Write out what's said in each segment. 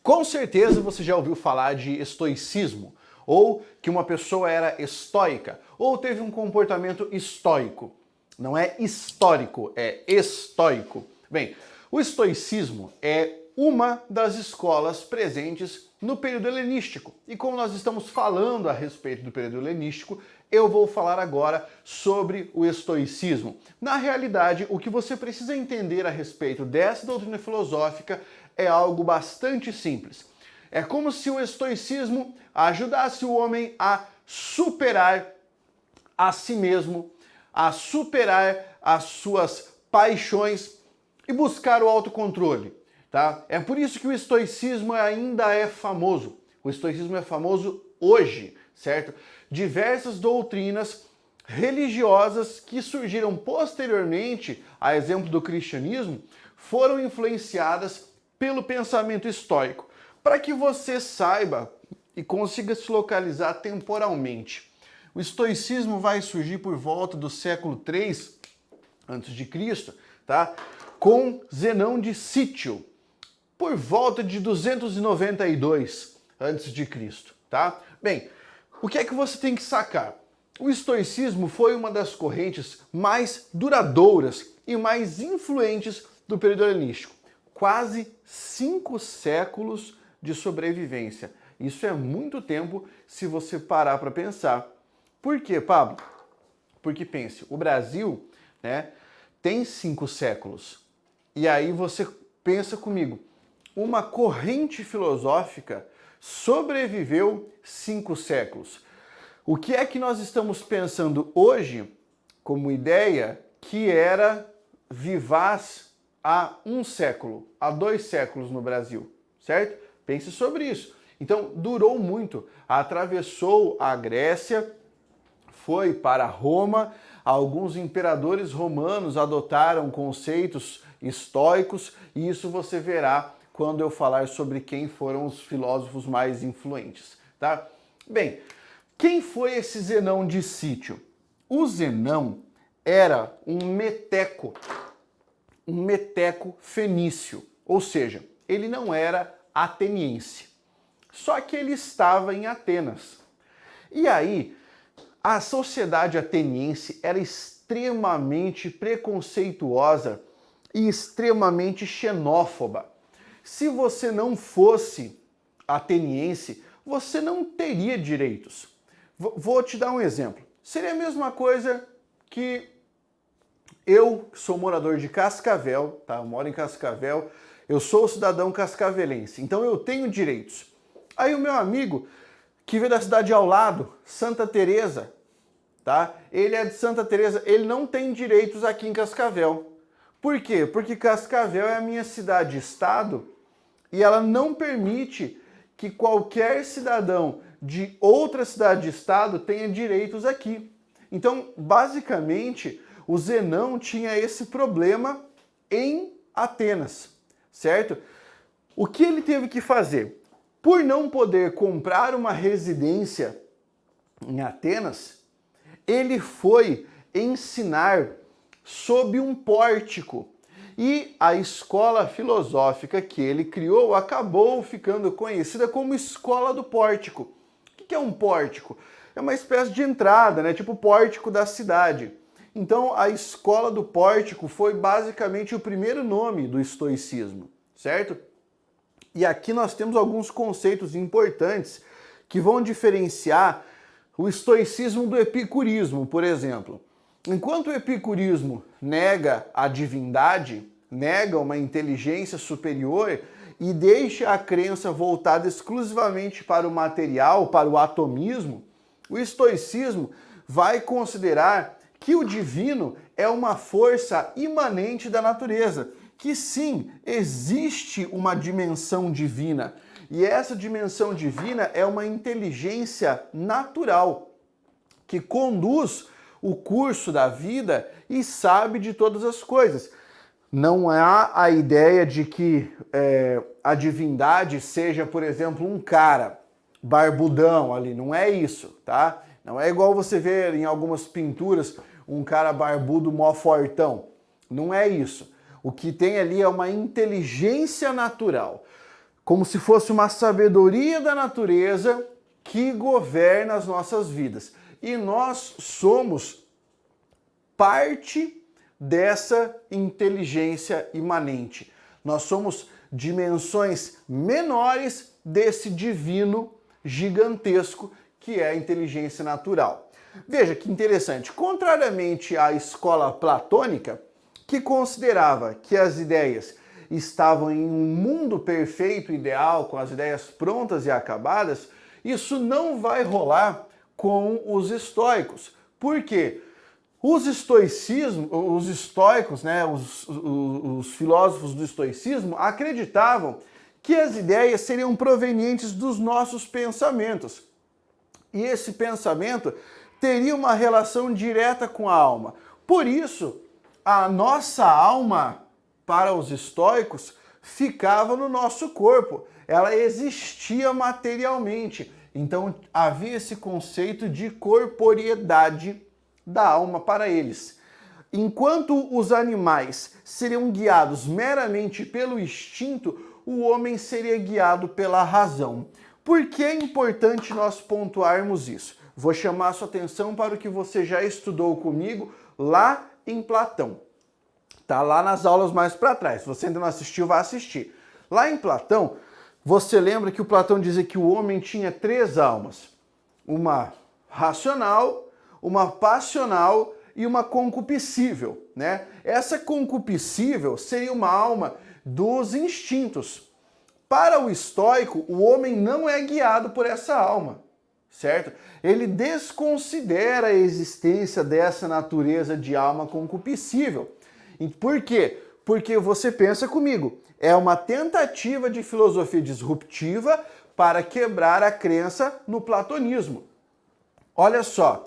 Com certeza você já ouviu falar de estoicismo, ou que uma pessoa era estoica, ou teve um comportamento estoico. Não é histórico, é estoico. Bem, o estoicismo é uma das escolas presentes no período helenístico. E como nós estamos falando a respeito do período helenístico, eu vou falar agora sobre o estoicismo. Na realidade, o que você precisa entender a respeito dessa doutrina filosófica é algo bastante simples. É como se o estoicismo ajudasse o homem a superar a si mesmo, a superar as suas paixões e buscar o autocontrole, tá? É por isso que o estoicismo ainda é famoso. O estoicismo é famoso hoje, certo? Diversas doutrinas religiosas que surgiram posteriormente, a exemplo do cristianismo, foram influenciadas pelo pensamento estoico. Para que você saiba e consiga se localizar temporalmente, o estoicismo vai surgir por volta do século III a.C., tá? Com Zenão de Sítio, por volta de 292 a.C., tá? Bem, o que é que você tem que sacar? O estoicismo foi uma das correntes mais duradouras e mais influentes do período helenístico. Quase 5 séculos de sobrevivência. Isso é muito tempo se você parar para pensar. Por quê, Pablo? Porque pense, o Brasil, né, tem 5 séculos. E aí você pensa comigo, uma corrente filosófica sobreviveu 5 séculos. O que é que nós estamos pensando hoje como ideia que era vivaz há 1 século, há 2 séculos no Brasil, certo? Pense sobre isso. Então, durou muito. Atravessou a Grécia, foi para Roma, alguns imperadores romanos adotaram conceitos estoicos, e isso você verá quando eu falar sobre quem foram os filósofos mais influentes, tá? Bem, quem foi esse Zenão de Sítio? O Zenão era um meteco fenício, ou seja, ele não era ateniense. Só que ele estava em Atenas. E aí, a sociedade ateniense era extremamente preconceituosa e extremamente xenófoba. Se você não fosse ateniense, você não teria direitos. Vou te dar um exemplo. Seria a mesma coisa que eu, que sou morador de Cascavel, tá? Eu moro em Cascavel, eu sou cidadão cascavelense, então eu tenho direitos. Aí o meu amigo, que veio da cidade ao lado, Santa Teresa, tá? Ele é de Santa Teresa, ele não tem direitos aqui em Cascavel. Por quê? Porque Cascavel é a minha cidade-estado e ela não permite que qualquer cidadão de outra cidade-estado tenha direitos aqui. Então, basicamente, o Zenão tinha esse problema em Atenas, certo? O que ele teve que fazer? Por não poder comprar uma residência em Atenas, ele foi ensinar sob um pórtico. E a escola filosófica que ele criou acabou ficando conhecida como Escola do Pórtico. O que é um pórtico? É uma espécie de entrada, né? Tipo o pórtico da cidade. Então a Escola do Pórtico foi basicamente o primeiro nome do estoicismo, certo? E aqui nós temos alguns conceitos importantes que vão diferenciar o estoicismo do epicurismo, por exemplo. Enquanto o epicurismo nega a divindade, nega uma inteligência superior e deixa a crença voltada exclusivamente para o material, para o atomismo, o estoicismo vai considerar que o divino é uma força imanente da natureza, que sim, existe uma dimensão divina, e essa dimensão divina é uma inteligência natural, que conduz o curso da vida e sabe de todas as coisas. Não há a ideia de que a divindade seja, por exemplo, um cara barbudão ali, não é isso, tá? Não é igual você ver em algumas pinturas um cara barbudo mó fortão, não é isso. O que tem ali é uma inteligência natural. como se fosse uma sabedoria da natureza que governa as nossas vidas. E nós somos parte dessa inteligência imanente. Nós somos dimensões menores desse divino gigantesco que é a inteligência natural. Veja que interessante, contrariamente à escola platônica, que considerava que as ideias estavam em um mundo perfeito, ideal, com as ideias prontas e acabadas, isso não vai rolar com os estoicos. Por quê? Os estoicos, né, os filósofos do estoicismo acreditavam que as ideias seriam provenientes dos nossos pensamentos. E esse pensamento teria uma relação direta com a alma. Por isso, a nossa alma, para os estoicos, ficava no nosso corpo. Ela existia materialmente. Então havia esse conceito de corporeidade da alma para eles. Enquanto os animais seriam guiados meramente pelo instinto, o homem seria guiado pela razão. Por que é importante nós pontuarmos isso? Vou chamar a sua atenção para o que você já estudou comigo lá em Platão. Tá lá nas aulas mais para trás. Se você ainda não assistiu, vá assistir. Lá em Platão, você lembra que o Platão dizia que o homem tinha 3 almas. Uma racional, uma passional e uma concupiscível, né? Essa concupiscível seria uma alma dos instintos. Para o estoico, o homem não é guiado por essa alma, certo? Ele desconsidera a existência dessa natureza de alma concupiscível. E por quê? Porque você pensa comigo, é uma tentativa de filosofia disruptiva para quebrar a crença no platonismo. Olha só,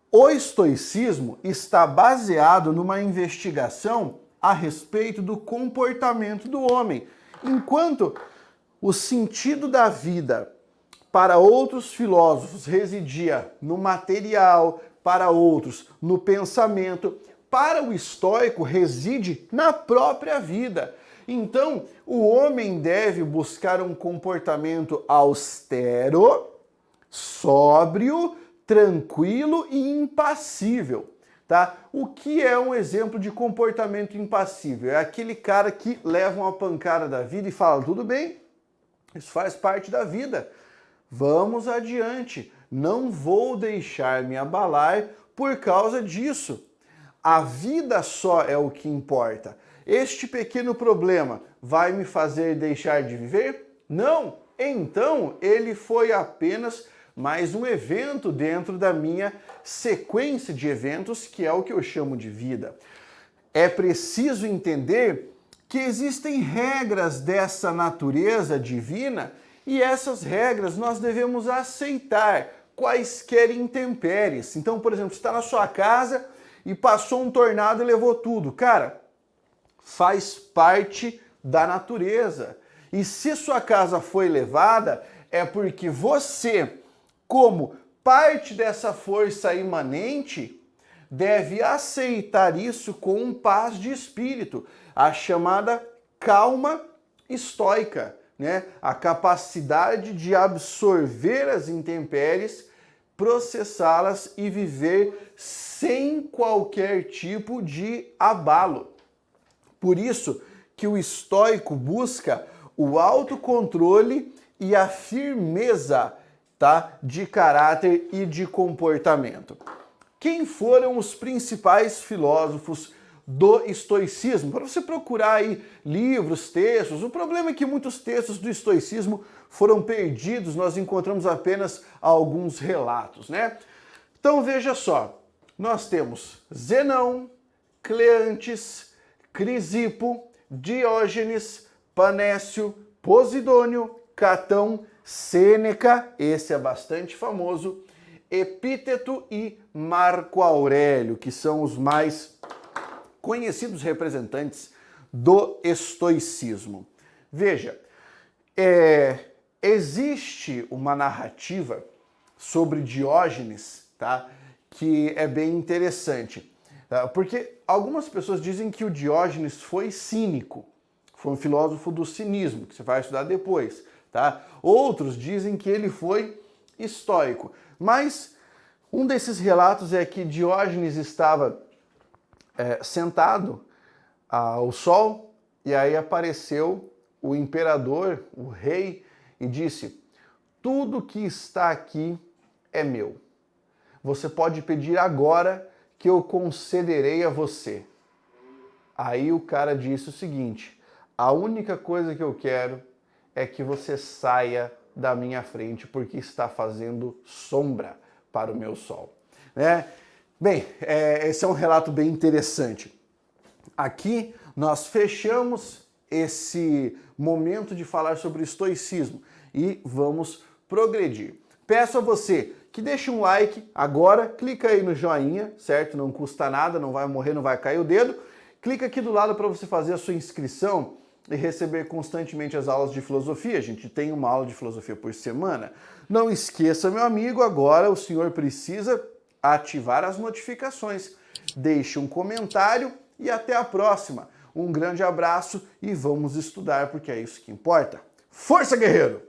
o estoicismo está baseado numa investigação a respeito do comportamento do homem, enquanto o sentido da vida para outros filósofos residia no material, para outros no pensamento, para o estoico reside na própria vida. Então, o homem deve buscar um comportamento austero, sóbrio, tranquilo e impassível, tá? O que é um exemplo de comportamento impassível? É aquele cara que leva uma pancada da vida e fala, tudo bem, isso faz parte da vida, vamos adiante, não vou deixar me abalar por causa disso. A vida só é o que importa. Este pequeno problema vai me fazer deixar de viver? Não! Então, ele foi apenas mais um evento dentro da minha sequência de eventos, que é o que eu chamo de vida. É preciso entender que existem regras dessa natureza divina e essas regras nós devemos aceitar, quaisquer intempéries. Então, por exemplo, você está na sua casa e passou um tornado e levou tudo. Cara, faz parte da natureza. E se sua casa foi levada, é porque você, como parte dessa força imanente, deve aceitar isso com paz de espírito, a chamada calma estoica, né? A capacidade de absorver as intempéries, processá-las e viver sem qualquer tipo de abalo. Por isso que o estoico busca o autocontrole e a firmeza, tá, de caráter e de comportamento. Quem foram os principais filósofos do estoicismo? Para você procurar aí livros, textos, o problema é que muitos textos do estoicismo foram perdidos, nós encontramos apenas alguns relatos, né? Então veja só, nós temos Zenão, Cleantes, Crisipo, Diógenes, Panécio, Posidônio, Catão, Sêneca, esse é bastante famoso, Epíteto e Marco Aurélio, que são os mais conhecidos representantes do estoicismo. Veja, existe uma narrativa sobre Diógenes, tá, que é bem interessante, tá? Porque algumas pessoas dizem que o Diógenes foi cínico. Foi um filósofo do cinismo, que você vai estudar depois, tá? Outros dizem que ele foi estoico. Mas um desses relatos é que Diógenes estava sentado ao sol e aí apareceu o imperador, o rei, e disse: tudo que está aqui é meu. Você pode pedir agora que eu concederei a você. Aí o cara disse o seguinte: a única coisa que eu quero é que você saia da minha frente, porque está fazendo sombra para o meu sol. Né? Bem, esse é um relato bem interessante. Aqui nós fechamos esse momento de falar sobre o estoicismo e vamos progredir. Peço a você que deixe um like agora, clica aí no joinha, certo? Não custa nada, não vai morrer, não vai cair o dedo. Clica aqui do lado para você fazer a sua inscrição e receber constantemente as aulas de filosofia. A gente tem uma aula de filosofia por semana. Não esqueça, meu amigo, agora o senhor precisa ativar as notificações. Deixe um comentário e até a próxima. Um grande abraço e vamos estudar, porque é isso que importa. Força, guerreiro!